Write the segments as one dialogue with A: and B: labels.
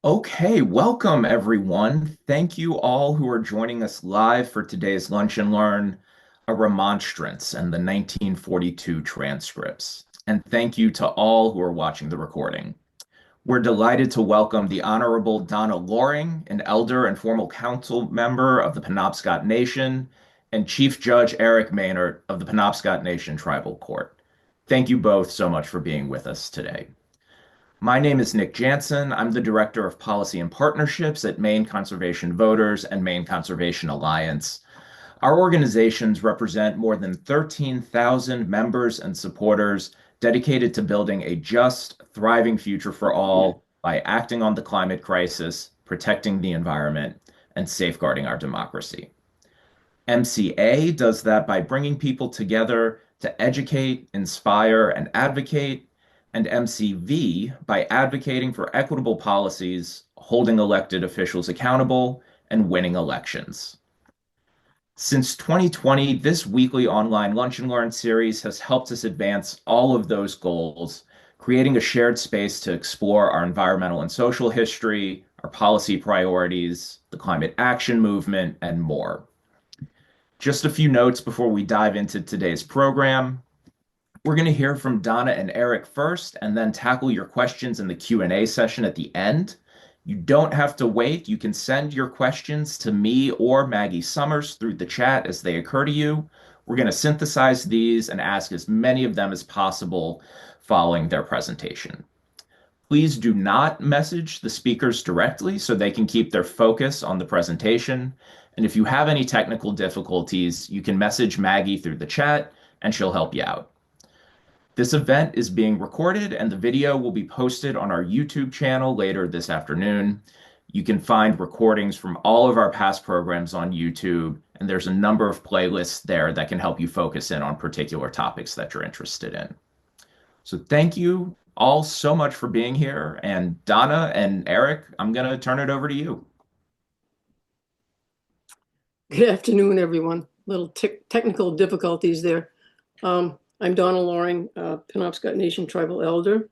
A: Okay, welcome everyone. Thank you all who are joining us live for today's Lunch and Learn, a Remonstrance and the 1942 Transcripts. And thank you to all who are watching the recording. We're delighted to welcome the Honorable Donna Loring, an elder and formal council member of the Penobscot Nation, and Chief Judge Eric Mehnert of the Penobscot Nation Tribal Court. Thank you both so much for being with us today. My name is Nick Jansen. I'm the Director of Policy and Partnerships at Maine Conservation Voters and Maine Conservation Alliance. Our organizations represent more than 13,000 members and supporters dedicated to building a just, thriving future for all by acting on the climate crisis, protecting the environment, and safeguarding our democracy. MCA does that by bringing people together to educate, inspire, and advocate, and MCV by advocating for equitable policies, holding elected officials accountable, and winning elections. Since 2020, this weekly online Lunch and Learn series has helped us advance all of those goals, creating a shared space to explore our environmental and social history, our policy priorities, the climate action movement, and more. Just a few notes before we dive into today's program. We're going to hear from Donna and Eric first, and then tackle your questions in the Q&A session at the end. You don't have to wait. You can send your questions to me or Maggie Summers through the chat as they occur to you. We're going to synthesize these and ask as many of them as possible following their presentation. Please do not message the speakers directly so they can keep their focus on the presentation. And if you have any technical difficulties, you can message Maggie through the chat and she'll help you out. This event is being recorded and the video will be posted on our YouTube channel later this afternoon. You can find recordings from all of our past programs on YouTube, and there's a number of playlists there that can help you focus in on particular topics that you're interested in. So thank you all so much for being here. And Donna and Eric, I'm going to turn it over to you.
B: Good afternoon, everyone. Little technical difficulties there. I'm Donna Loring, Penobscot Nation Tribal Elder,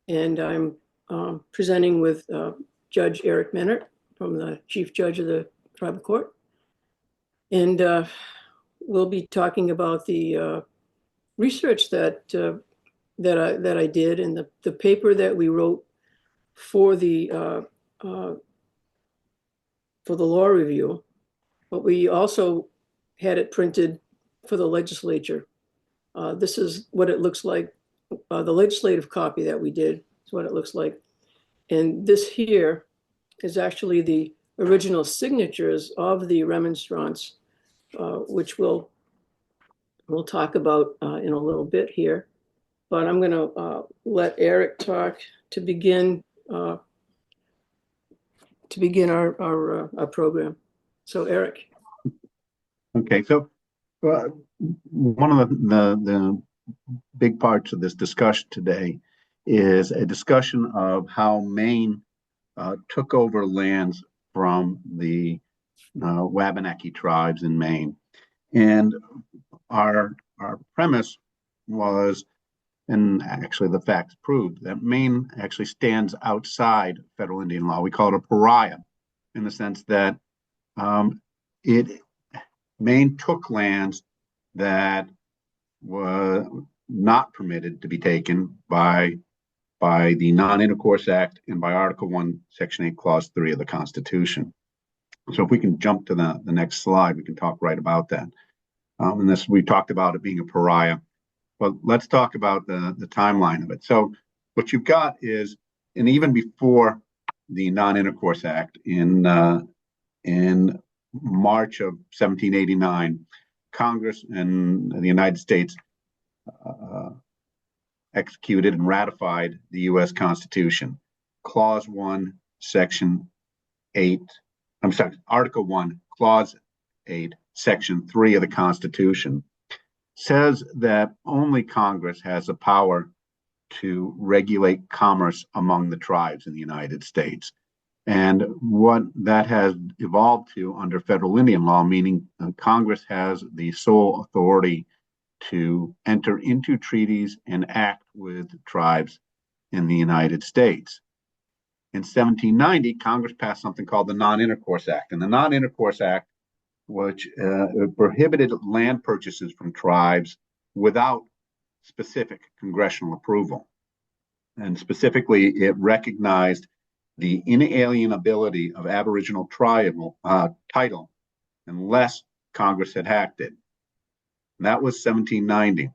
B: and I'm presenting with Judge Eric Mehnert from the Chief Judge of the Tribal Court. And we'll be talking about the research that I did and the paper that we wrote for the law review, but we also had it printed for the legislature. This is what it looks like. The legislative copy that we did is what it looks like. And this here is actually the original signatures of the Remonstrance, which we'll talk about in a little bit here. But I'm going to let Eric talk to begin our program. So Eric.
C: Okay, so one of the big parts of this discussion today is a discussion of how Maine took over lands from the Wabanaki tribes in Maine. And our premise was, and actually the facts proved, that Maine actually stands outside federal Indian law. We call it a pariah in the sense that Maine took lands that were not permitted to be taken by the Non-Intercourse Act and by Article 1, Section 8, Clause 3 of the Constitution. So if we can jump to the next slide, we can talk right about that. And this, we talked about it being a pariah, but let's talk about the timeline of it. So what you've got is, and even before the Non-Intercourse Act in March of 1789, Congress and the United States executed and ratified the U.S. Constitution. Clause 1, Section 8, Article 1, Clause 8, Section 3 of the Constitution says that only Congress has the power to regulate commerce among the tribes in the United States. And what that has evolved to under federal Indian law, meaning Congress has the sole authority to enter into treaties and act with tribes in the United States. in 1790, Congress passed something called the Non-Intercourse Act. And the Non-Intercourse Act, which prohibited land purchases from tribes without specific congressional approval. And specifically, it recognized the inalienability of Aboriginal tribal title unless Congress had acted. And that was 1790.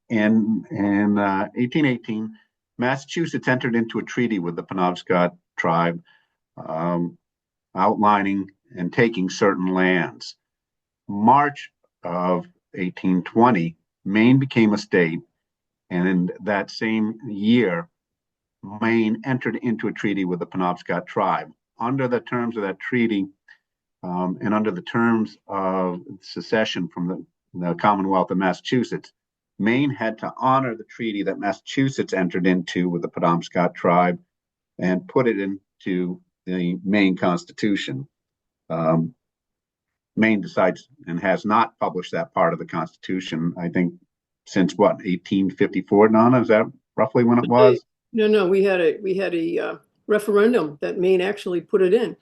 C: In 1818, Massachusetts entered into a treaty with the Penobscot tribe, outlining and taking certain lands. March of 1820, Maine became a state, and in that same year, Maine entered into a treaty with the Penobscot tribe. Under the terms of that treaty, and under the terms of secession from the Commonwealth of Massachusetts, Maine had to honor the treaty that Massachusetts entered into with the Penobscot tribe and put it into the Maine Constitution. Maine decides and has not published that part of the Constitution, I think, since what, 1854, Donna? Is that roughly when it was?
B: No, we had a referendum that Maine actually put it in.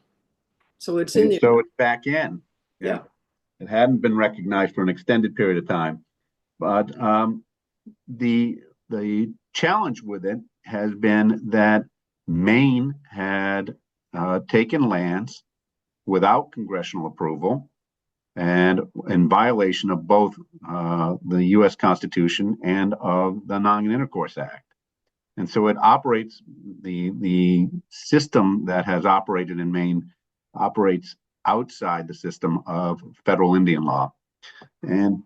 B: So it's in there.
C: So it's back in.
B: Yeah.
C: It hadn't been recognized for an extended period of time. But the challenge with it has been that Maine had taken lands without congressional approval and in violation of both the U.S. Constitution and of the Non-Intercourse Act. And so it operates, the system that has operated in Maine operates outside the system of federal Indian law. And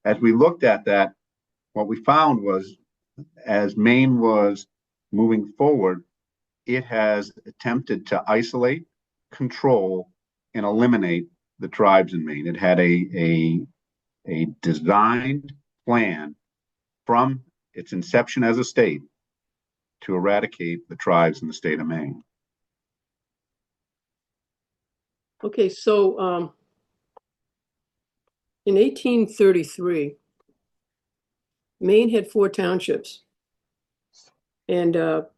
C: as we looked at that, what we found was, as Maine was moving forward, it has attempted to isolate, control, and eliminate the tribes in Maine. It had a designed plan from its inception as a state to eradicate the tribes in the state of Maine.
B: Okay, so in 1833, Maine had 4 townships, and at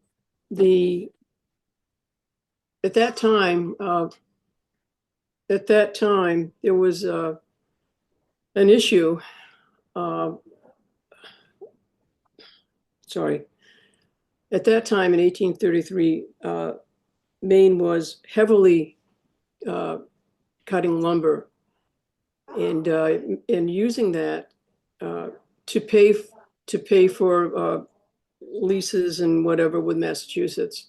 B: that time there was an issue. At that time in 1833, Maine was heavily cutting lumber and using that to pay for leases and whatever with Massachusetts.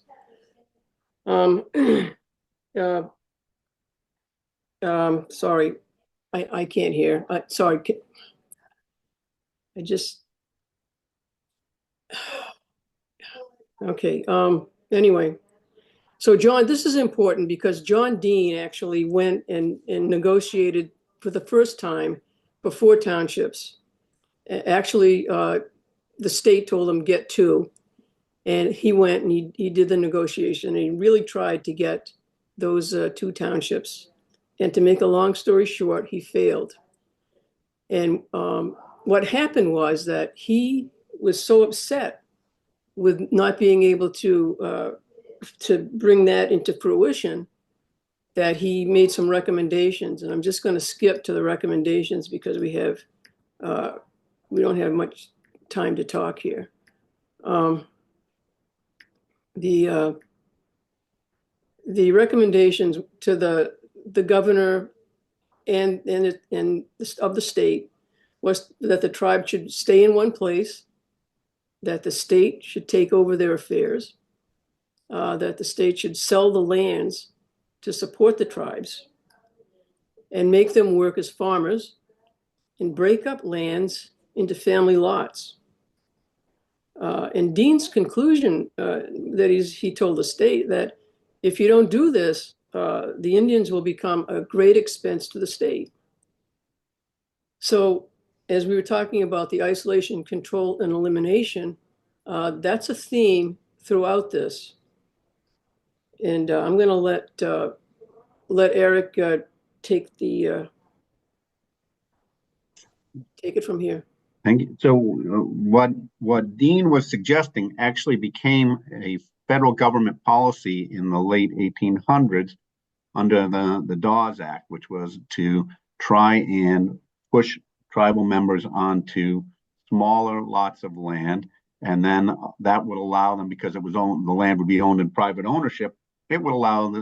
B: Sorry, I can't hear. Sorry, I just. Okay. Anyway, so John, this is important because John Dean actually went and negotiated for the first time for 4 townships. Actually, the state told him get 2, and he went and he did the negotiation. And he really tried to get those 2 townships. And to make a long story short, he failed. And what happened was that he was so upset with not being able to bring that into fruition that he made some recommendations. And I'm just going to skip to the recommendations because we don't have much time to talk here. The recommendations to the governor and of the state was that the tribe should stay in one place, that the state should take over their affairs, that the state should sell the lands to support the tribes and make them work as farmers and break up lands into family lots. And Dean's conclusion that he told the state that if you don't do this, the Indians will become a great expense to the state. So as we were talking about the isolation, control, and elimination, that's a theme throughout this. And I'm going to let Eric take it from here.
C: Thank you. So what Dean was suggesting actually became a federal government policy in the late 1800s under the Dawes Act, which was to try and push tribal members onto smaller lots of land. And then that would allow them, because it was owned, the land would be owned in private ownership, it would allow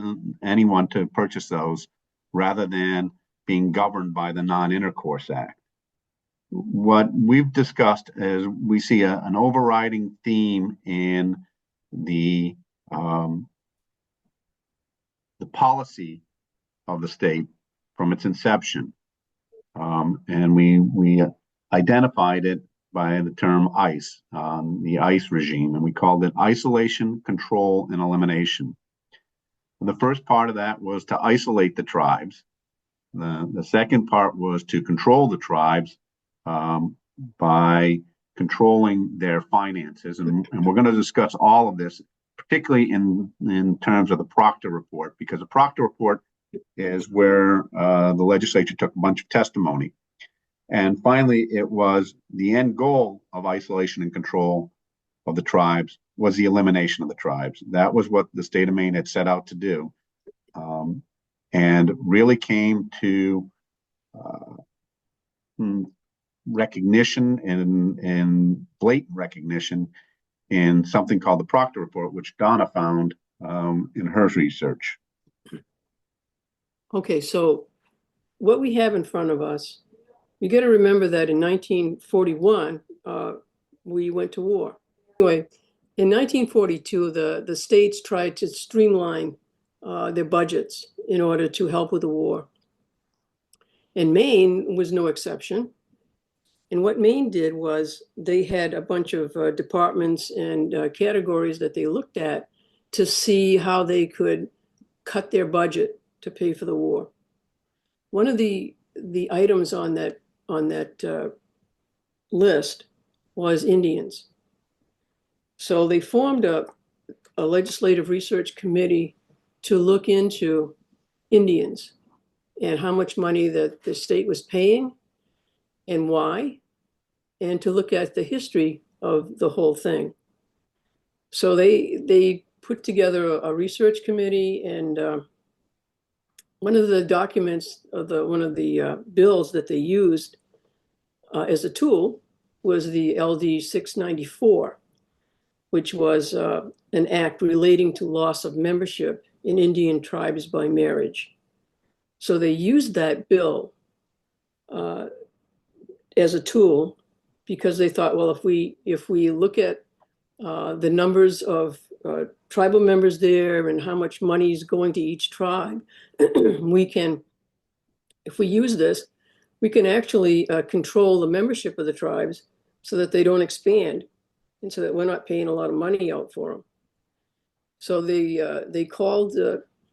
C: anyone to purchase those rather than being governed by the Non-Intercourse Act. What we've discussed is we see an overriding theme in the policy of the state from its inception, and we identified it by the term ICE, the ICE regime, and we called it isolation, control, and elimination. And the first part of that was to isolate the tribes. The second part was to control the tribes by controlling their finances, and we're going to discuss all of this, particularly in terms of the Proctor Report, because the Proctor Report is where the legislature took a bunch of testimony. And finally, it was the end goal of isolation and control of the tribes was the elimination of the tribes. That was what the state of Maine had set out to do, and really came to recognition and blatant recognition in something called the Proctor Report, which Donna found in her research.
B: Okay, so what we have in front of us, you got to remember that in 1941, we went to war. Anyway, in 1942, the states tried to streamline their budgets in order to help with the war. And Maine was no exception. And what Maine did was they had a bunch of departments and categories that they looked at to see how they could cut their budget to pay for the war. One of the items on that list was Indians. So they formed a legislative research committee to look into Indians and how much money that the state was paying and why, and to look at the history of the whole thing. So they put together a research committee, and one of the documents of one of the bills that they used as a tool was the LD 694, which was an act relating to loss of membership in Indian tribes by marriage. So they used that bill as a tool because they thought, well, if we look at the numbers of tribal members there and how much money is going to each tribe, we can, if we use this, we can actually control the membership of the tribes so that they don't expand and so that we're not paying a lot of money out for them. So they called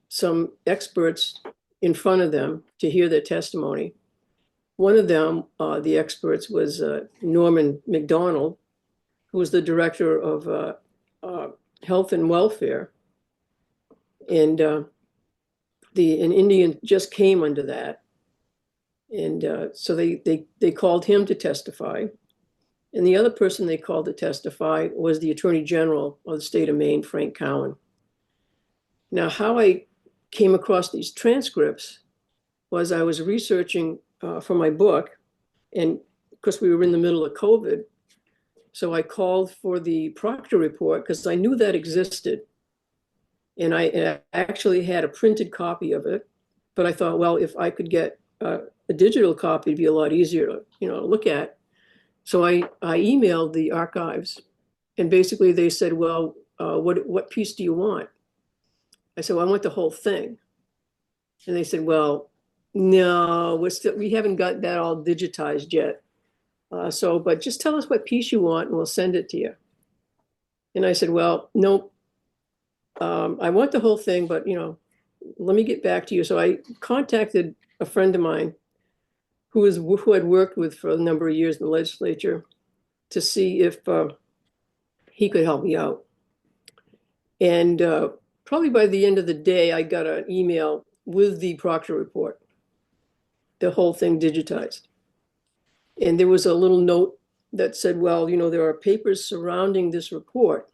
B: some experts in front of them to hear their testimony. One of them, the experts, was Norman McDonald, who was the director of health and welfare. And an Indian just came under that. And so they called him to testify. And the other person they called to testify was the Attorney General of the state of Maine, Frank Cowan. Now, how I came across these transcripts was I was researching for my book, and of course we were in the middle of COVID. So I called for the Proctor Report because I knew that existed. And I actually had a printed copy of it, but I thought, well, if I could get a digital copy, it'd be a lot easier to look at. So I emailed the archives, and basically they said, well, what piece do you want? I said, well, I want the whole thing. And they said, well, no, we haven't got that all digitized yet. But just tell us what piece you want and we'll send it to you. And I said, well, nope. I want the whole thing, but let me get back to you. So I contacted a friend of mine who had worked with for a number of years in the legislature to see if he could help me out. And probably by the end of the day, I got an email with the Proctor Report, the whole thing digitized. And there was a little note that said, well, there are papers surrounding this report.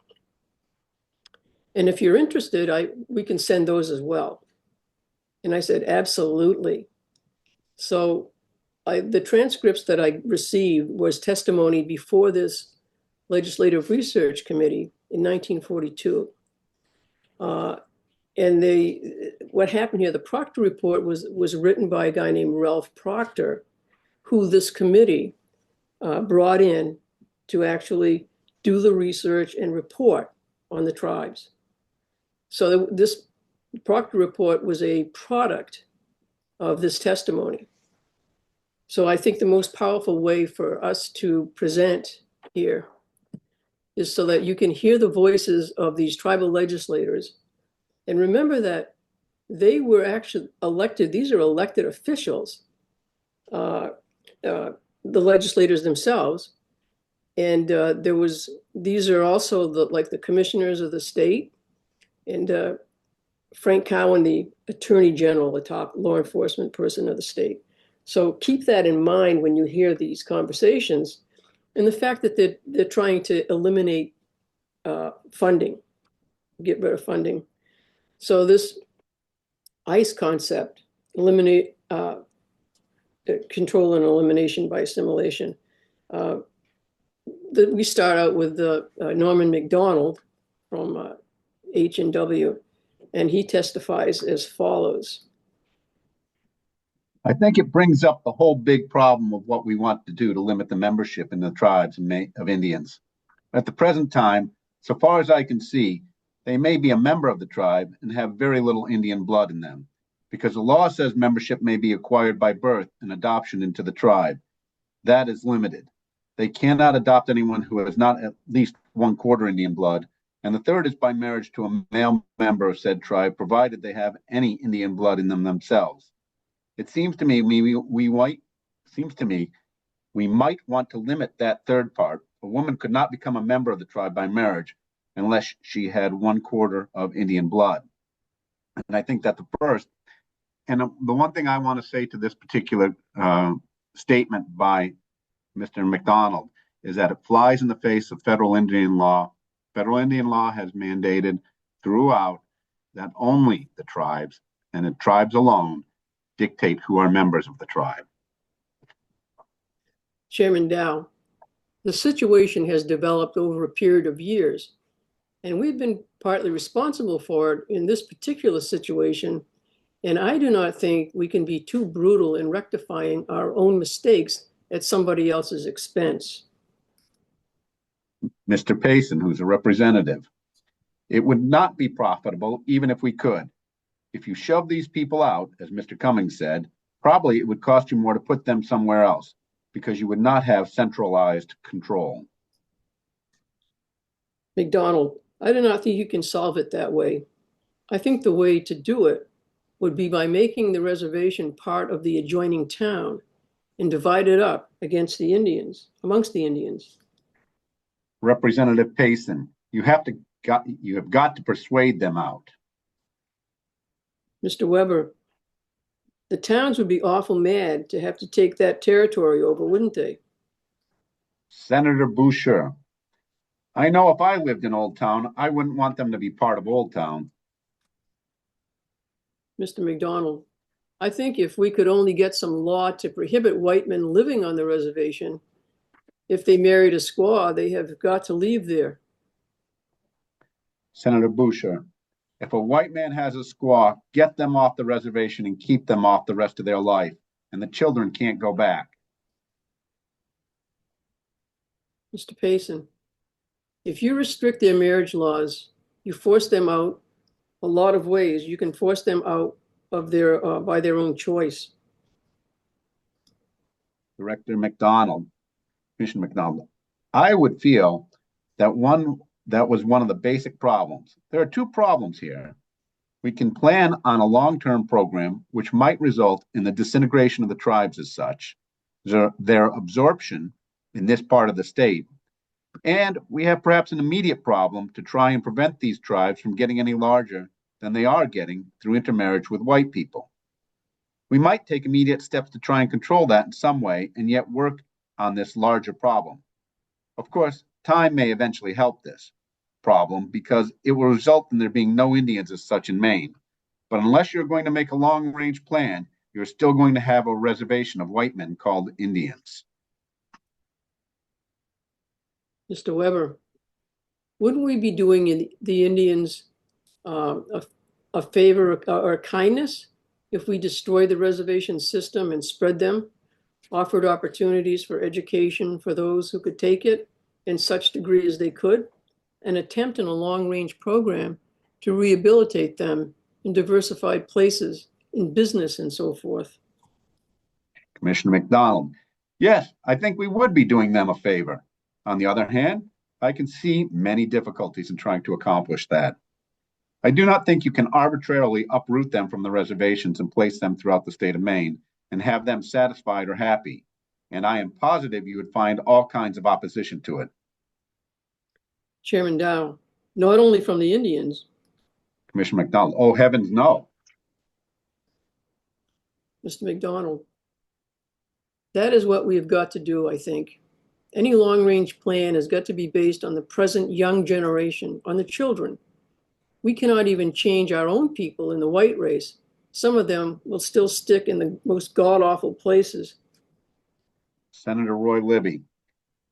B: And if you're interested, we can send those as well. And I said, absolutely. So the transcripts that I received was testimony before this Legislative Research Committee in 1942. And what happened here, the Proctor report was written by a guy named Ralph Proctor, who this committee brought in to actually do the research and report on the tribes. So this Proctor report was a product of this testimony. So I think the most powerful way for us to present here is so that you can hear the voices of these tribal legislators. And remember that they were actually elected, these are elected officials, the legislators themselves. And these are also the commissioners of the state, and Frank Cowan, the Attorney General, the top law enforcement person of the state. So keep that in mind when you hear these conversations, and the fact that they're trying to eliminate funding, get rid of funding. So this ICE concept, eliminate control and elimination by assimilation. We start out with Norman McDonald from H&W, and he testifies as follows.
C: I think it brings up the whole big problem of what we want to do to limit the membership in the tribes of Indians. At the present time, so far as I can see, they may be a member of the tribe and have very little Indian blood in them, because the law says membership may be acquired by birth and adoption into the tribe. That is limited. They cannot adopt anyone who has not at least 1/4 Indian blood, and the third is by marriage to a male member of said tribe, provided they have any Indian blood in them themselves. It seems to me we might want to limit that third part. A woman could not become a member of the tribe by marriage unless she had 1/4 of Indian blood. And I think that the first, and the one thing I want to say to this particular statement by Mr. McDonald is that it flies in the face of federal Indian law. Federal Indian law has mandated throughout that only the tribes, and the tribes alone, dictate who are members of the tribe.
B: Chairman Dow, the situation has developed over a period of years, and we've been partly responsible for it in this particular situation. And I do not think we can be too brutal in rectifying our own mistakes at somebody else's expense.
C: Mr. Payson, who's a representative, it would not be profitable even if we could. If you shove these people out, as Mr. Cummings said, probably it would cost you more to put them somewhere else because you would not have centralized control.
B: McDonald, I do not think you can solve it that way. I think the way to do it would be by making the reservation part of the adjoining town and divide it up amongst the Indians.
C: Representative Payson, you have got to persuade them out.
B: Mr. Weber, the towns would be awful mad to have to take that territory over, wouldn't they?
C: Senator Boucher, I know if I lived in Old Town, I wouldn't want them to be part of Old Town.
B: Mr. McDonald, I think if we could only get some law to prohibit white men living on the reservation, if they married a squaw, they have got to leave there.
C: Senator Boucher, if a white man has a squaw, get them off the reservation and keep them off the rest of their life, and the children can't go back.
B: Mr. Payson, if you restrict their marriage laws, you force them out a lot of ways. You can force them out of by their own choice.
C: Director McDonald, Commissioner McDonald, I would feel that was one of the basic problems. There are two problems here. We can plan on a long-term program which might result in the disintegration of the tribes as such, their absorption in this part of the state, and we have perhaps an immediate problem to try and prevent these tribes from getting any larger than they are getting through intermarriage with white people. We might take immediate steps to try and control that in some way and yet work on this larger problem. Of course, time may eventually help this. problem because it will result in there being no Indians as such in Maine. But unless you're going to make a long-range plan, you're still going to have a reservation of white men called Indians.
B: Mr. Weber, wouldn't we be doing the Indians a favor or a kindness if we destroy the reservation system and spread them, offered opportunities for education for those who could take it in such degree as they could, and attempt in a long-range program to rehabilitate them in diversified places, in business and so forth?
C: Commissioner McDonald, yes, I think we would be doing them a favor. On the other hand, I can see many difficulties in trying to accomplish that. I do not think you can arbitrarily uproot them from the reservations and place them throughout the state of Maine and have them satisfied or happy. And I am positive you would find all kinds of opposition to it.
B: Chairman Dow, not only from the Indians.
C: Commissioner McDonald, oh heavens no.
B: Mr. McDonald, that is what we've got to do, I think. Any long-range plan has got to be based on the present young generation, on the children. We cannot even change our own people in the white race. Some of them will still stick in the most god-awful places.
C: Senator Roy Libby,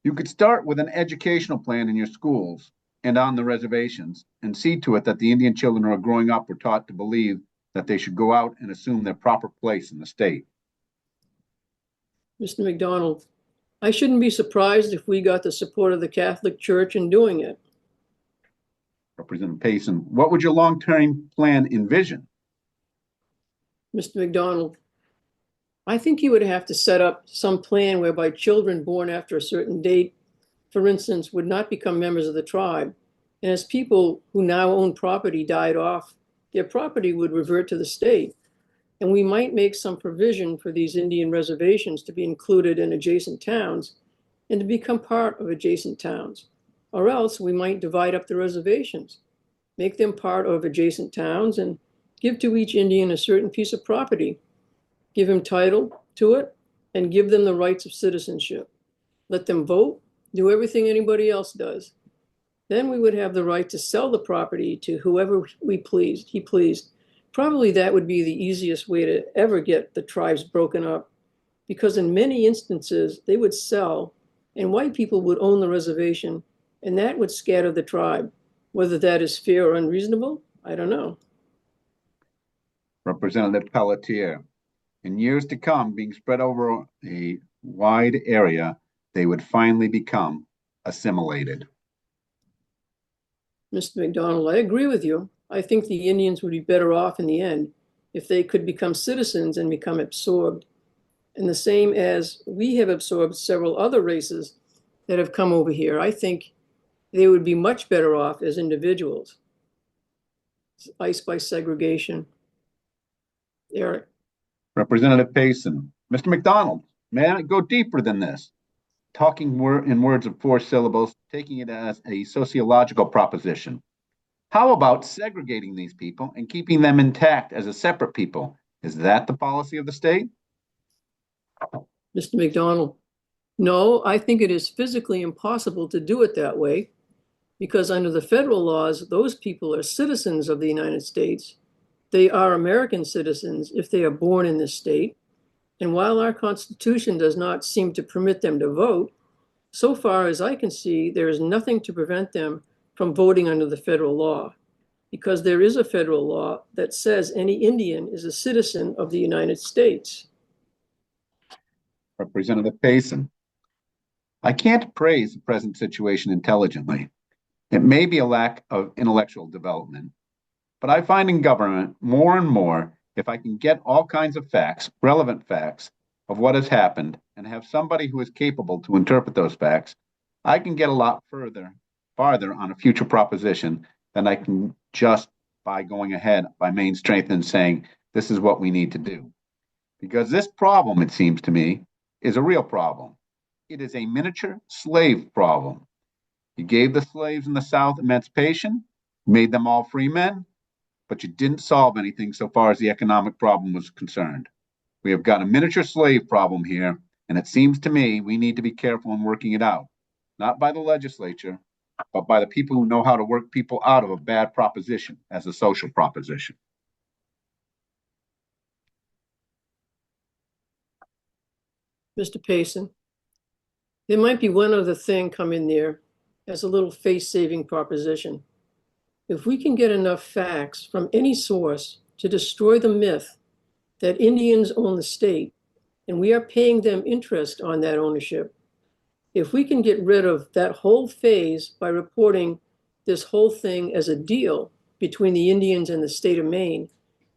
C: you could start with an educational plan in your schools and on the reservations and see to it that the Indian children who are growing up were taught to believe that they should go out and assume their proper place in the state.
B: Mr. McDonald, I shouldn't be surprised if we got the support of the Catholic Church in doing it.
C: Representative Payson, what would your long-term plan envision?
B: Mr. McDonald, I think you would have to set up some plan whereby children born after a certain date, for instance, would not become members of the tribe. And as people who now own property died off, their property would revert to the state. And we might make some provision for these Indian reservations to be included in adjacent towns and to become part of adjacent towns. Or else we might divide up the reservations, make them part of adjacent towns, and give to each Indian a certain piece of property, give him title to it, and give them the rights of citizenship. Let them vote, do everything anybody else does. Then we would have the right to sell the property to whoever he pleased. Probably that would be the easiest way to ever get the tribes broken up, because in many instances they would sell and white people would own the reservation, and that would scatter the tribe. Whether that is fair or unreasonable, I don't know.
C: Representative Pelletier, in years to come, being spread over a wide area, they would finally become assimilated.
B: Mr. McDonald, I agree with you. I think the Indians would be better off in the end if they could become citizens and become absorbed. And the same as we have absorbed several other races that have come over here, I think they would be much better off as individuals. Iced by segregation. Eric.
C: Representative Payson, Mr. McDonald, may I go deeper than this? Talking in words of 4 syllables, taking it as a sociological proposition. How about segregating these people and keeping them intact as a separate people? Is that the policy of the state?
B: Mr. McDonald, no, I think it is physically impossible to do it that way, because under the federal laws, those people are citizens of the United States. They are American citizens if they are born in this state. And while our Constitution does not seem to permit them to vote, so far as I can see, there is nothing to prevent them from voting under the federal law, because there is a federal law that says any Indian is a citizen of the United States.
C: Representative Payson, I can't praise the present situation intelligently. It may be a lack of intellectual development, but I find in government more and more, if I can get all kinds of facts, relevant facts of what has happened, and have somebody who is capable to interpret those facts, I can get a lot farther on a future proposition than I can just by going ahead by main strength and saying, this is what we need to do. Because this problem, it seems to me, is a real problem. It is a miniature slave problem. You gave the slaves in the South emancipation, made them all free men, but you didn't solve anything so far as the economic problem was concerned. We have got a miniature slave problem here, and it seems to me we need to be careful in working it out, not by the legislature, but by the people who know how to work people out of a bad proposition as a social proposition.
B: Mr. Payson, there might be one other thing come in there as a little face-saving proposition. If we can get enough facts from any source to destroy the myth that Indians own the state, and we are paying them interest on that ownership, if we can get rid of that whole phase by reporting this whole thing as a deal between the Indians and the state of Maine,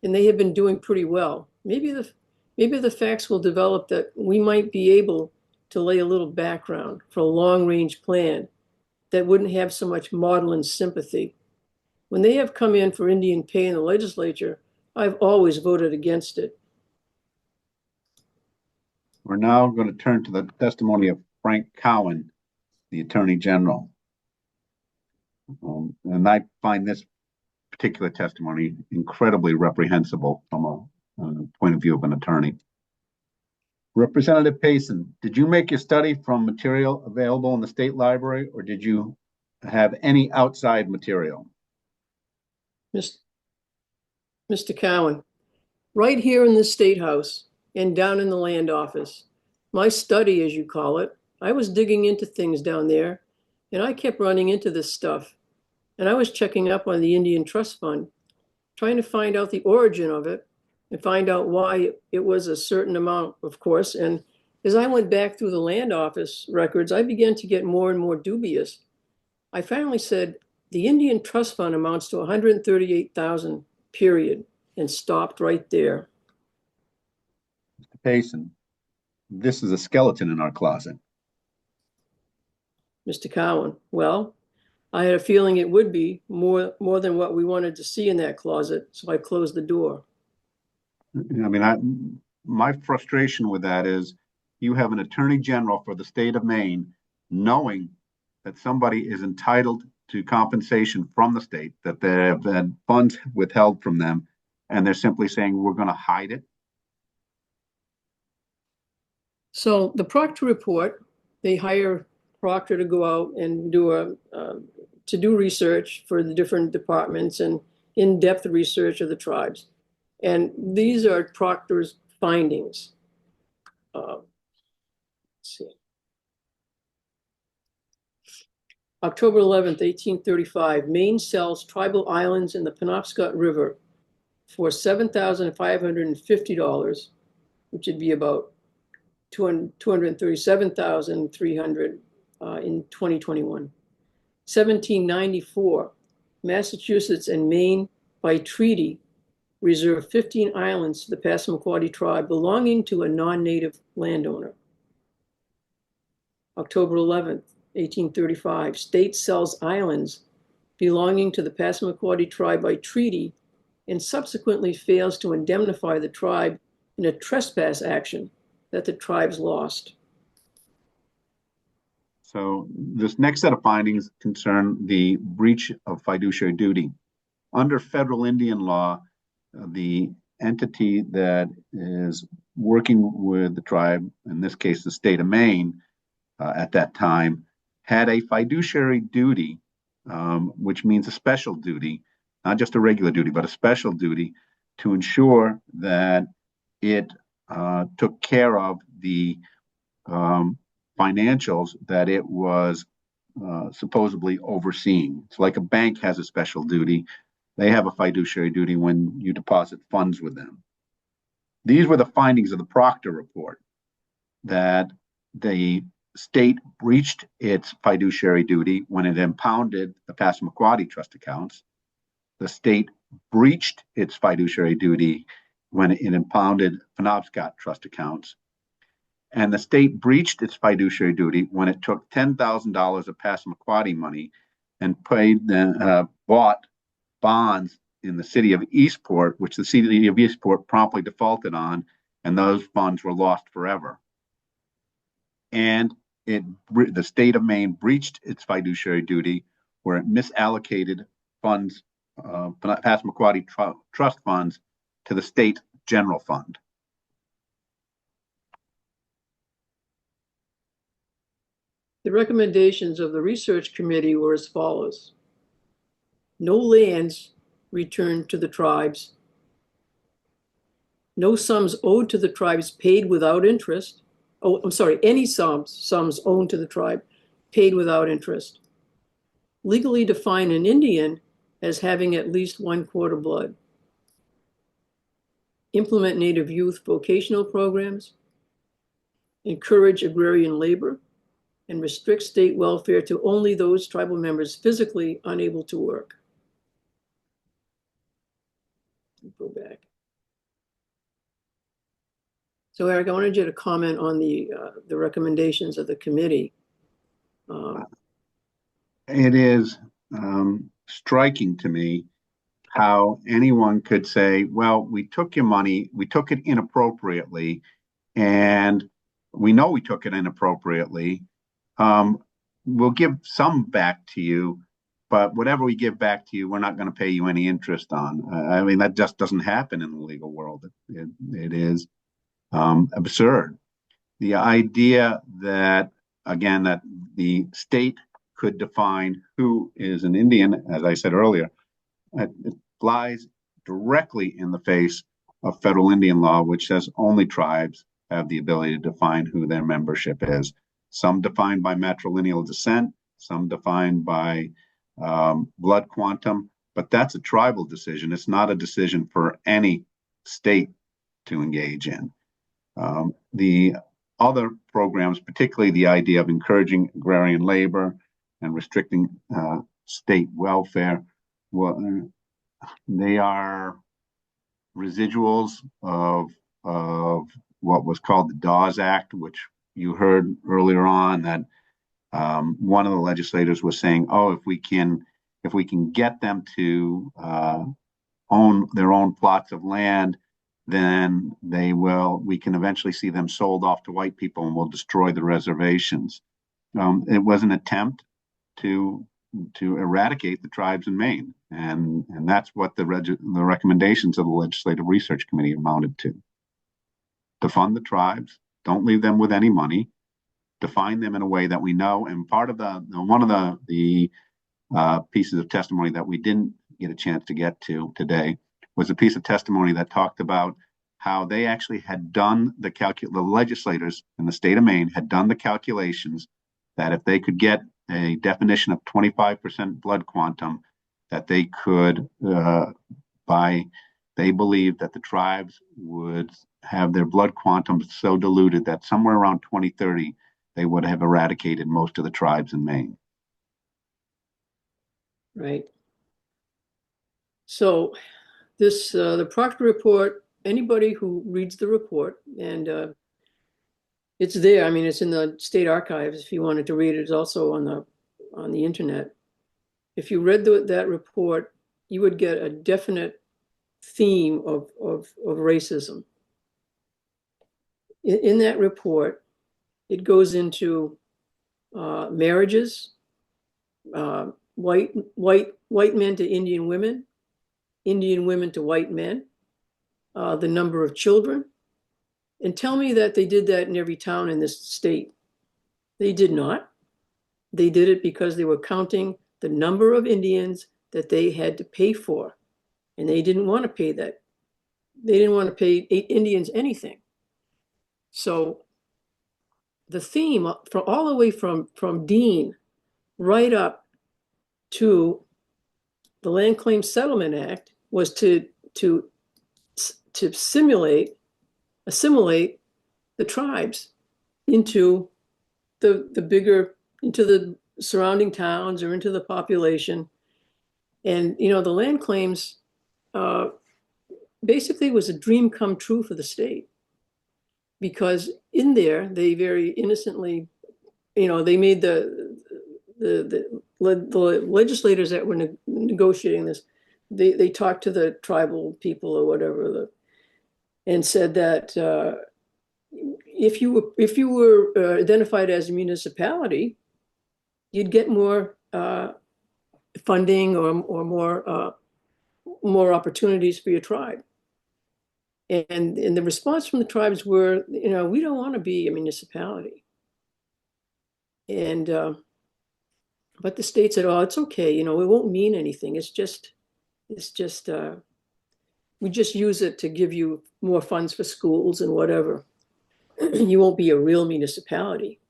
B: and they have been doing pretty well, maybe the facts will develop that we might be able to lay a little background for a long-range plan that wouldn't have so much maudlin sympathy. When they have come in for Indian pay in the legislature, I've always voted against it.
C: We're now going to turn to the testimony of Frank Cowan, the Attorney General. And I find this particular testimony incredibly reprehensible from a point of view of an attorney. Representative Payson, did you make your study from material available in the state library, or did you have any outside material?
B: Mr. Cowan, right here in the State House and down in the land office, my study, as you call it, I was digging into things down there, and I kept running into this stuff. And I was checking up on the Indian Trust Fund, trying to find out the origin of it and find out why it was a certain amount, of course. And as I went back through the land office records, I began to get more and more dubious. I finally said, the Indian Trust Fund amounts to $138,000, period, and stopped right there.
C: Mr. Payson, this is a skeleton in our closet.
B: Mr. Cowan, well, I had a feeling it would be more than what we wanted to see in that closet, so I closed the door.
C: I mean, my frustration with that is you have an attorney general for the state of Maine knowing that somebody is entitled to compensation from the state, that there have been funds withheld from them, and they're simply saying, we're going to hide it.
B: So the Proctor report, they hire Proctor to go out and do research for the different departments and in-depth research of the tribes. And these are Proctor's findings. Let's see. October 11th, 1835, Maine sells tribal islands in the Penobscot River for $7,550, which would be about $237,300 in 2021. 1794, Massachusetts and Maine by treaty reserve 15 islands to the Passamaquoddy tribe belonging to a non-native landowner. October 11th, 1835, state sells islands belonging to the Passamaquoddy tribe by treaty and subsequently fails to indemnify the tribe in a trespass action that the tribes lost.
C: So this next set of findings concern the breach of fiduciary duty. Under federal Indian law, the entity that is working with the tribe, in this case the state of Maine, at that time, had a fiduciary duty, which means a special duty, not just a regular duty, but a special duty to ensure that it took care of the financials that it was supposedly overseeing. It's like a bank has a special duty. They have a fiduciary duty when you deposit funds with them. These were the findings of the Proctor report, that the state breached its fiduciary duty when it impounded the Passamaquoddy trust accounts. The state breached its fiduciary duty when it impounded Penobscot trust accounts. And the state breached its fiduciary duty when it took $10,000 of Passamaquoddy money and bought bonds in the city of Eastport, which the city of Eastport promptly defaulted on, and those funds were lost forever. And the state of Maine breached its fiduciary duty where it misallocated funds, Passamaquoddy trust funds, to the state general fund.
B: The recommendations of the research committee were as follows. No lands returned to the tribes. No sums owed to the tribes paid without interest. Oh, I'm sorry, any sums owed to the tribe paid without interest. Legally define an Indian as having at least 1/4 blood. Implement Native youth vocational programs. Encourage agrarian labor, and restrict state welfare to only those tribal members physically unable to work. Go back. So Eric, I wanted you to comment on the recommendations of the committee.
C: It is striking to me how anyone could say, well, we took your money, we took it inappropriately, and we know we took it inappropriately. We'll give some back to you, but whatever we give back to you, we're not going to pay you any interest on. I mean, that just doesn't happen in the legal world. It is absurd. The idea that, again, that the state could define who is an Indian, as I said earlier, it flies directly in the face of federal Indian law, which says only tribes have the ability to define who their membership is. Some defined by matrilineal descent, some defined by blood quantum, but that's a tribal decision. It's not a decision for any state to engage in. The other programs, particularly the idea of encouraging agrarian labor and restricting state welfare, well, they are residuals of what was called the Dawes Act, which you heard earlier on that one of the legislators was saying, oh, if we can get them to own their own plots of land, then we can eventually see them sold off to white people and we'll destroy the reservations. It was an attempt to eradicate the tribes in Maine. And that's what the recommendations of the Legislative Research Committee amounted to. Defund the tribes, don't leave them with any money, define them in a way that we know. And part of one of the pieces of testimony that we didn't get a chance to get to today was a piece of testimony that talked about how they actually had done the legislators in the state of Maine had done the calculations that if they could get a definition of 25% blood quantum, that they could, they believed that the tribes would have their blood quantum so diluted that somewhere around 2030, they would have eradicated most of the tribes in Maine.
B: Right. So this, the Proctor report, anybody who reads the report, and it's there, I mean, it's in the state archives if you wanted to read it. It's also on the internet. If you read that report, you would get a definite theme of racism. In that report, it goes into marriages, white men to Indian women to white men, the number of children. And tell me that they did that in every town in this state. They did not. They did it because they were counting the number of Indians that they had to pay for. And they didn't want to pay that. They didn't want to pay Indians anything. So the theme all the way from Dean right up to the Land Claim Settlement Act was to assimilate the tribes into into the surrounding towns or into the population. And, you know, the land claims basically was a dream come true for the state, because in there, they very innocently, you know, they made the legislators that were negotiating this, they talked to the tribal people or whatever, and said that if you were identified as a municipality, you'd get more funding or more opportunities for your tribe. And the response from the tribes were, you know, we don't want to be a municipality. And but the state said, "Oh, it's okay. It won't mean anything. It's just we just use it to give you more funds for schools and whatever. You won't be a real municipality."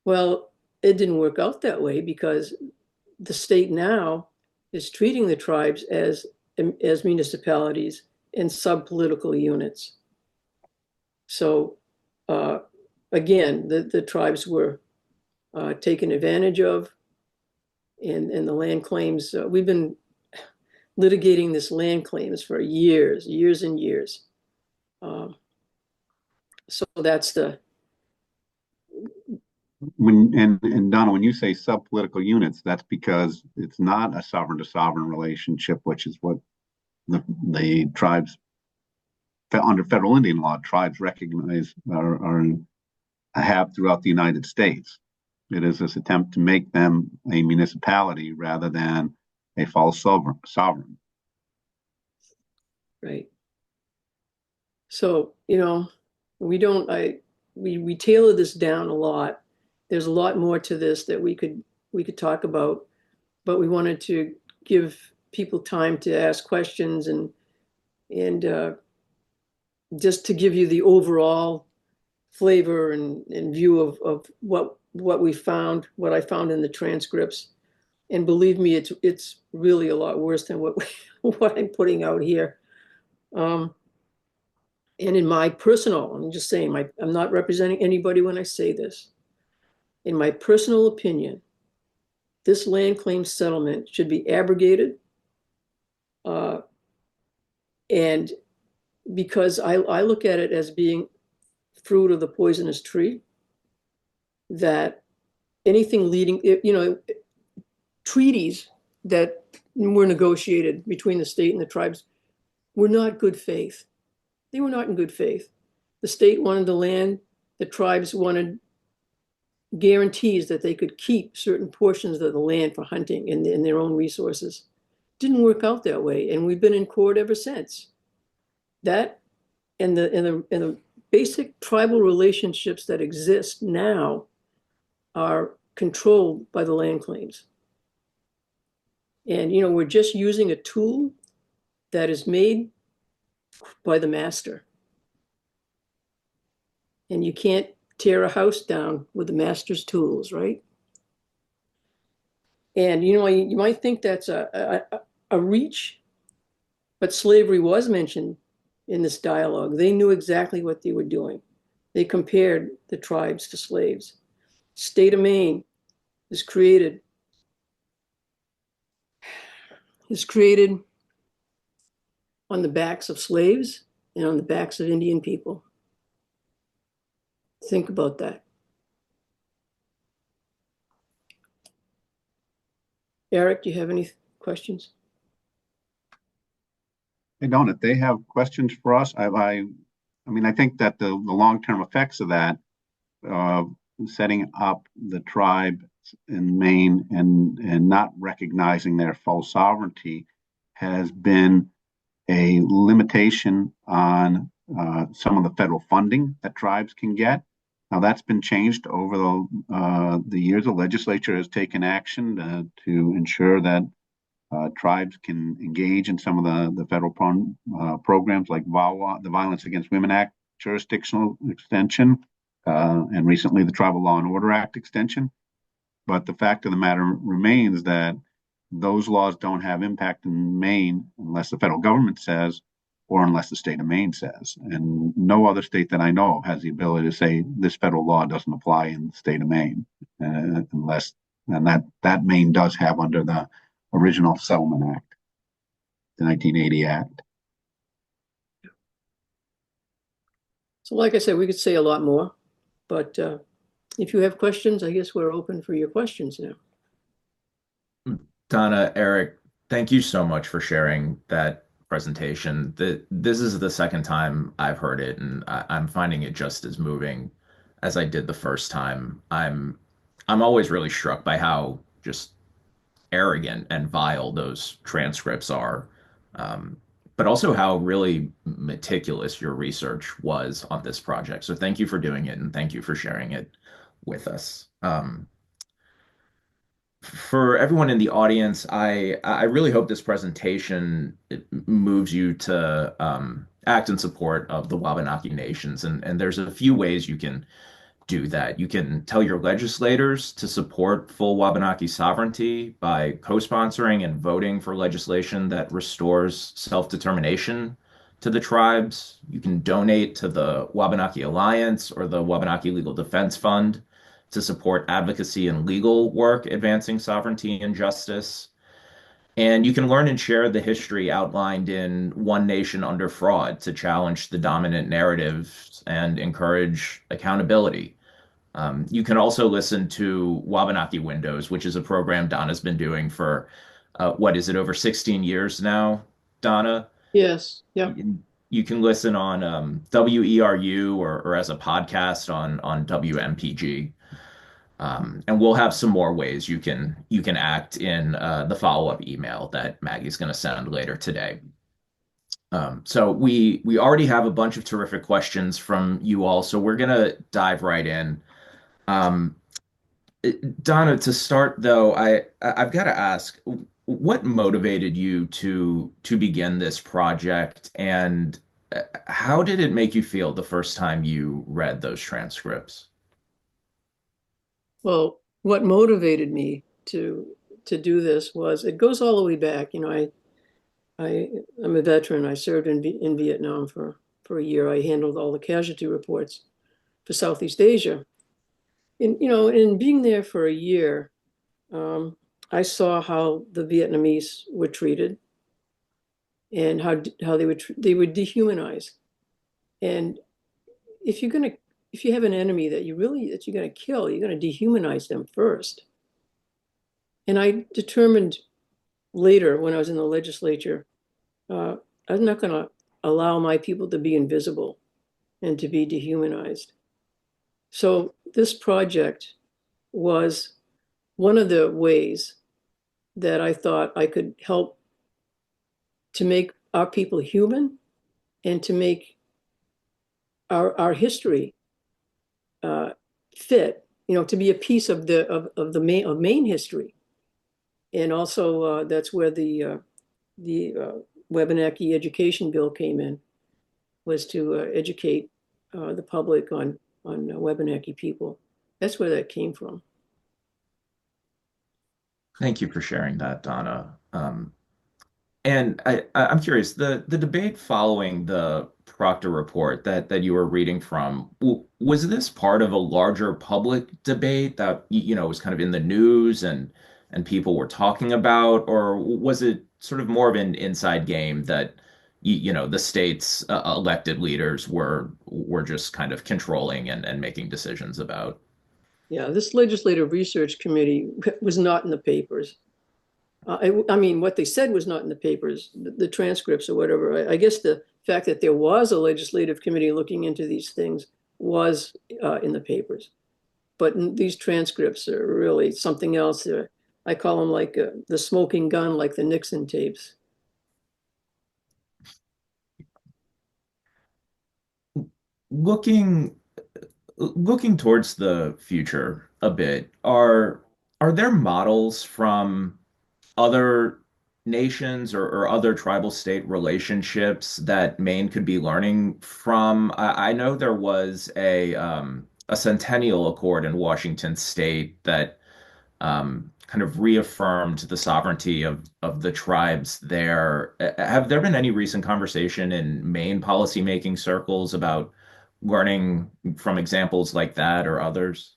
B: Well, it didn't work out that way because the state now is treating the tribes as municipalities and sub-political units. So again, the tribes were taken advantage of, and the land claims. We've been litigating this land claims for years and years. So that's the.
C: And Donna, when you say sub-political units, that's because it's not a sovereign to sovereign relationship, which is what the tribes under federal Indian law tribes recognize or have throughout the United States. It is this attempt to make them a municipality rather than a false sovereign.
B: Right. So, we tailor this down a lot. There's a lot more to this that we could talk about, but we wanted to give people time to ask questions and just to give you the overall flavor and view of what we found, what I found in the transcripts. And believe me, it's really a lot worse than what I'm putting out here. And in my personal, I'm just saying, I'm not representing anybody when I say this. In my personal opinion, this land claim settlement should be abrogated. And because I look at it as being fruit of the poisonous tree, that anything leading, treaties that were negotiated between the state and the tribes were not good faith. They were not in good faith. The state wanted the land, the tribes wanted guarantees that they could keep certain portions of the land for hunting and their own resources. Didn't work out that way, and we've been in court ever since. That and the basic tribal relationships that exist now are controlled by the land claims. And we're just using a tool that is made by the master. And you can't tear a house down with the master's tools, right? And you might think that's a reach, but slavery was mentioned in this dialogue. They knew exactly what they were doing. They compared the tribes to slaves. State of Maine is created on the backs of slaves and on the backs of Indian people. Think about that. Eric, do you have any questions?
C: They don't. If they have questions for us, I think that the long-term effects of that, setting up the tribe in Maine and not recognizing their full sovereignty, has been a limitation on some of the federal funding that tribes can get. Now that's been changed over the years. The legislature has taken action to ensure that tribes can engage in some of the federal programs like VAWA, the Violence Against Women Act jurisdictional extension, and recently the Tribal Law and Order Act extension. But the fact of the matter remains that those laws don't have impact in Maine unless the federal government says, or unless the state of Maine says. And no other state that I know of has the ability to say this federal law doesn't apply in the state of Maine, and that Maine does have under the original Settlement Act, the 1980 Act.
B: So like I said, we could say a lot more, but if you have questions, I guess we're open for your questions now.
A: Donna, Eric, thank you so much for sharing that presentation. This is the second time I've heard it, and I'm finding it just as moving as I did the first time. I'm always really struck by how just arrogant and vile those transcripts are, but also how really meticulous your research was on this project. So thank you for doing it, and thank you for sharing it with us. For everyone in the audience, I really hope this presentation moves you to act in support of the Wabanaki Nations, and there's a few ways you can do that. You can tell your legislators to support full Wabanaki sovereignty by co-sponsoring and voting for legislation that restores self-determination to the tribes. You can donate to the Wabanaki Alliance or the Wabanaki Legal Defense Fund to support advocacy and legal work advancing sovereignty and justice. And you can learn and share the history outlined in One Nation Under Fraud to challenge the dominant narratives and encourage accountability. You can also listen to Wabanaki Windows, which is a program Donna's been doing for, what is it, over 16 years now, Donna?
B: Yes. Yep.
A: You can listen on WERU or as a podcast on WMPG. And we'll have some more ways you can act in the follow-up email that Maggie's going to send later today. So we already have a bunch of terrific questions from you all, so we're going to dive right in. Um, Donna, to start though, I've got to ask, what motivated you to begin this project, and how did it make you feel the first time you read those transcripts?
B: Well, what motivated me to do this was it goes all the way back. I'm a veteran. I served in Vietnam for a year. I handled all the casualty reports for Southeast Asia. In being there for a year, I saw how the Vietnamese were treated and how they would dehumanize. And if you have an enemy that you're going to kill, you're going to dehumanize them first. And I determined later when I was in the legislature, I'm not going to allow my people to be invisible and to be dehumanized. So this project was one of the ways that I thought I could help to make our people human and to make our history fit, to be a piece of Maine history. And also that's where the Wabanaki Education Bill came in, was to educate the public on Wabanaki people. That's where that came from.
A: Thank you for sharing that, Donna. And I'm curious, the debate following the Proctor report that you were reading from, was this part of a larger public debate that was kind of in the news and people were talking about, or was it sort of more of an inside game that the state's elected leaders were just kind of controlling and making decisions about?
B: Yeah, this legislative research committee was not in the papers. I mean, what they said was not in the papers, the transcripts or whatever. I guess the fact that there was a legislative committee looking into these things was in the papers. But these transcripts are really something else. I call them like the smoking gun, like the Nixon tapes.
A: Looking looking towards the future a bit, are there models from other nations or other tribal state relationships that Maine could be learning from? I know there was a Centennial Accord in Washington State that kind of reaffirmed the sovereignty of the tribes there. Have there been any recent conversation in Maine policymaking circles about learning from examples like that or others?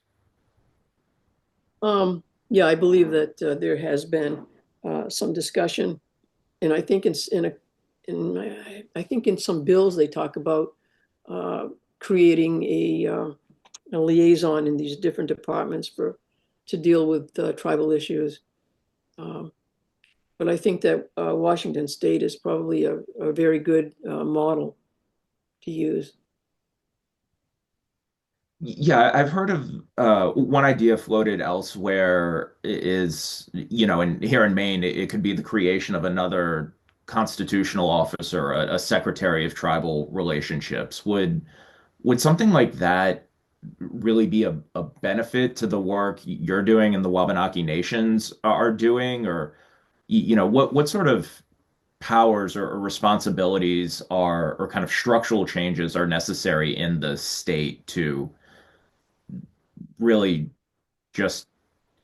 B: Yeah, I believe that there has been some discussion, and I think I think in some bills they talk about creating a liaison in these different departments to deal with tribal issues. But I think that Washington State is probably a very good model to use.
A: Yeah, I've heard of one idea floated elsewhere is, and here in Maine, it could be the creation of another constitutional officer, a secretary of tribal relationships. Would something like that really be a benefit to the work you're doing and the Wabanaki Nations are doing? Or, what sort of powers or responsibilities are, or kind of structural changes are necessary in the state to really just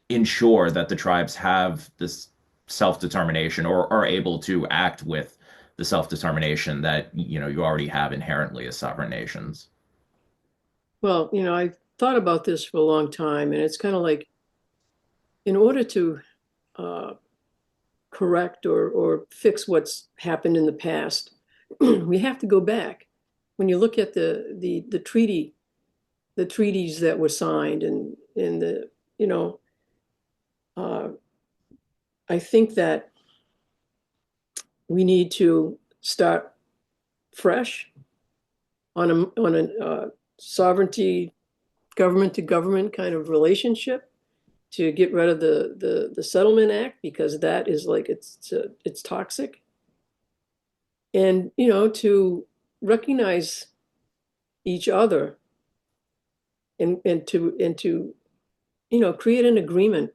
A: ensure that the tribes have this self-determination or are able to act with the self-determination that you already have inherently as sovereign nations?
B: Well, I thought about this for a long time, and it's kind of like in order to uh, correct or fix what's happened in the past, we have to go back. When you look at the treaties that were signed, and the uh, I think that we need to start fresh on a sovereignty, government to government kind of relationship, to get rid of the Settlement Act, because that is like it's toxic, and to recognize each other, and to create an agreement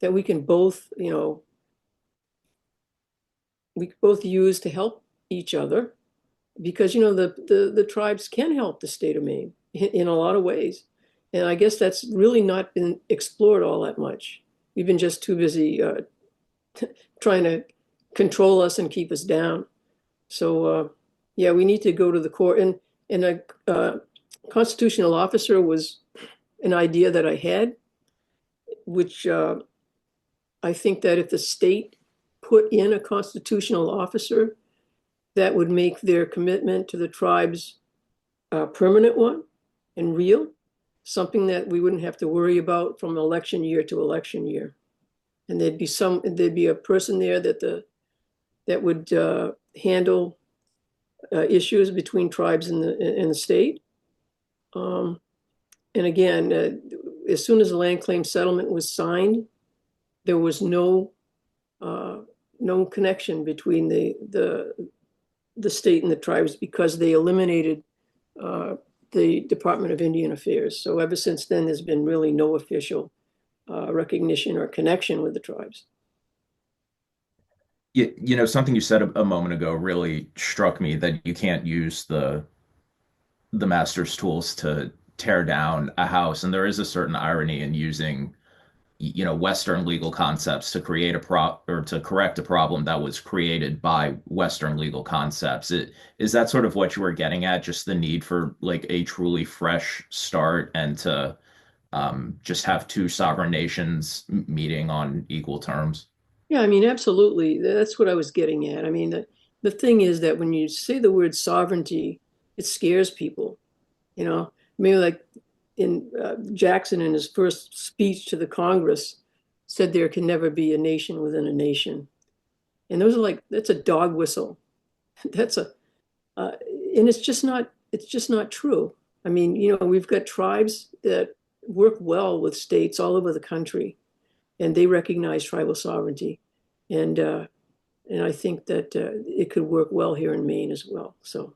B: that we can both we both use to help each other, because the tribes can help the state of Maine in a lot of ways. And I guess that's really not been explored all that much. We've been just too busy trying to control us and keep us down. So yeah, we need to go to the court. And a constitutional officer was an idea that I had, which I think that if the state put in a constitutional officer, that would make their commitment to the tribes a permanent one and real, something that we wouldn't have to worry about from election year to election year. And there'd be a person there that would handle issues between tribes and the state. And again, as soon as the land claim settlement was signed, there was no connection between the state and the tribes, because they eliminated the Department of Indian Affairs. So ever since then, there's been really no official recognition or connection with the tribes.
A: Something you said a moment ago really struck me, that you can't use the master's tools to tear down a house. And there is a certain irony in using Western legal concepts to create or to correct a problem that was created by Western legal concepts. Is that sort of what you were getting at? Just the need for like a truly fresh start, and to just have two sovereign nations meeting on equal terms?
B: Yeah, I mean, absolutely. That's what I was getting at. I mean, the thing is that when you say the word sovereignty, it scares people. Maybe like in Jackson, in his first speech to the Congress, said there can never be a nation within a nation. And that's a dog whistle. That's and it's just not true. I mean, we've got tribes that work well with states all over the country, and they recognize tribal sovereignty. And I think that it could work well here in Maine as well. So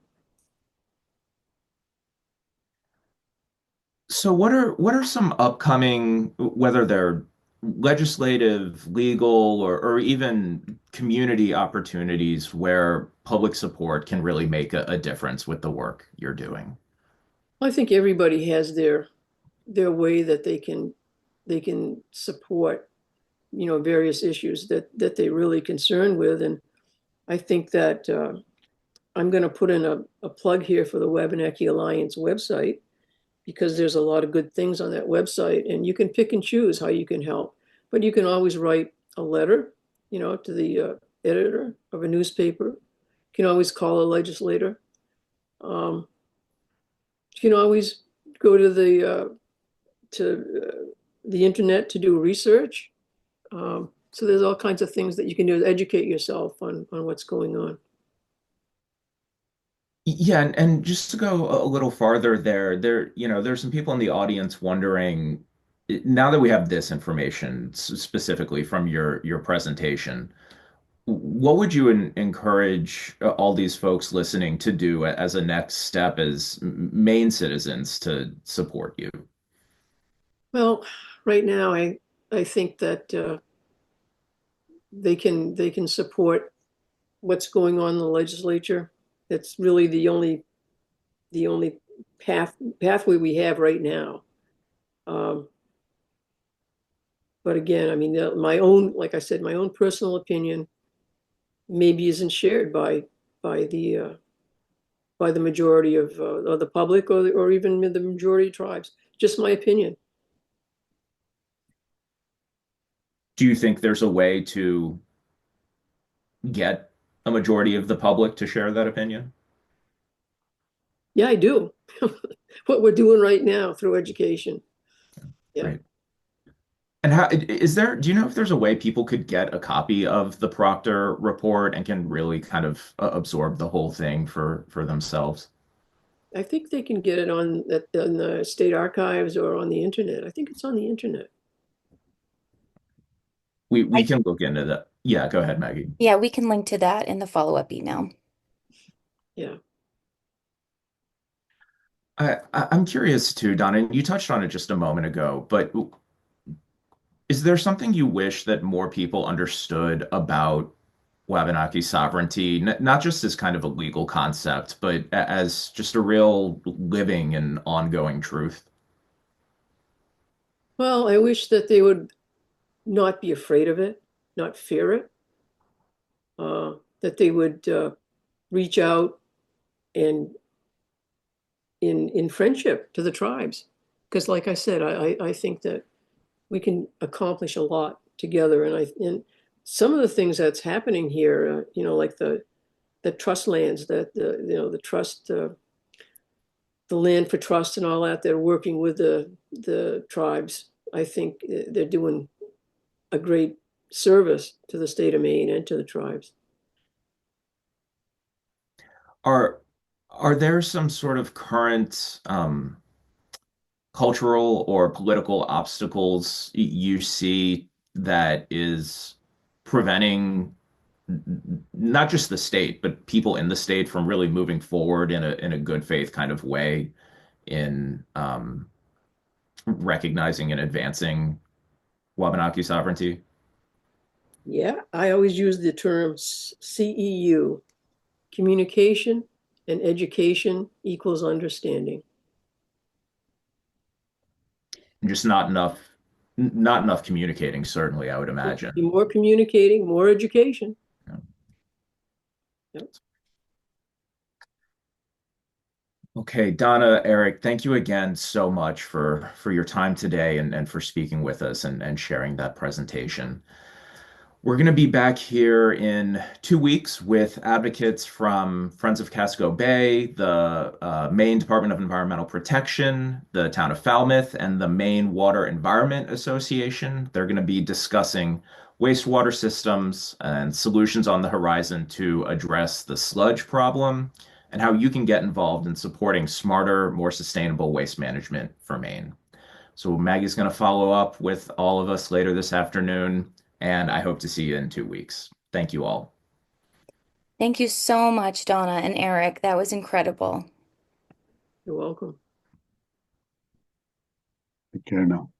A: So what are some upcoming, whether they're legislative, legal, or even community opportunities where public support can really make a difference with the work you're doing?
B: I think everybody has their way that they can support various issues that they really concerned with. And I think that I'm going to put in a plug here for the Wabanaki Alliance website, because there's a lot of good things on that website, and you can pick and choose how you can help. But you can always write a letter, to the editor of a newspaper. You can always call a legislator. Um, you can always go to the internet to do research. So there's all kinds of things that you can do to educate yourself on what's going on.
A: Yeah, and just to go a little farther there's some people in the audience wondering, now that we have this information specifically from your presentation, what would you encourage all these folks listening to do as a next step as Maine citizens to support you?
B: Well, right now, I think that they can support what's going on in the legislature. That's really the only pathway we have right now. Um, but again, I mean, my own, like I said, my own personal opinion maybe isn't shared by the by the majority of the public, or even the majority of tribes. Just my opinion.
A: Do you think there's a way to get a majority of the public to share that opinion?
B: Yeah, I do. What we're doing right now through education. Yeah.
A: Right. And how is there, do you know if there's a way people could get a copy of the Proctor report and can really kind of absorb the whole thing for themselves?
B: I think they can get it on the state archives or on the internet. I think it's on the internet.
A: We can look into that. Yeah, go ahead, Maggie.
D: Yeah, we can link to that in the follow-up email.
B: Yeah.
A: I'm curious too, Donna, and you touched on it just a moment ago, but is there something you wish that more people understood about Wabanaki sovereignty, not just as kind of a legal concept, but as just a real living and ongoing truth?
B: Well, I wish that they would not be afraid of it, not fear it, that they would reach out and in friendship to the tribes. Because like I said, I think that we can accomplish a lot together. And some of the things that's happening here, like the trust lands, that the trust, the land for trust and all that, they're working with the tribes. I think they're doing a great service to the state of Maine and to the tribes.
A: Are are there some sort of current cultural or political obstacles you see that is preventing not just the state, but people in the state from really moving forward in a good faith kind of way in recognizing and advancing Wabanaki sovereignty?
B: Yeah, I always use the term CEU, communication and education equals understanding.
A: Just not enough communicating, certainly, I would
B: Be
A: imagine.
B: more communicating, more education.
A: Yeah.
B: Yep.
A: Okay, Donna, Eric, thank you again so much for your time today and for speaking with us and sharing that presentation. We're going to be back here in 2 weeks with advocates from Friends of Casco Bay, the Maine Department of Environmental Protection, the town of Falmouth, and the Maine Water Environment Association. They're going to be discussing wastewater systems and solutions on the horizon to address the sludge problem and how you can get involved in supporting smarter, more sustainable waste management for Maine. So Maggie's going to follow up with all of us later this afternoon, and I hope to see you in 2 weeks. Thank you all.
D: Thank you so much, Donna and Eric. That was incredible.
B: You're welcome.
C: Take care now.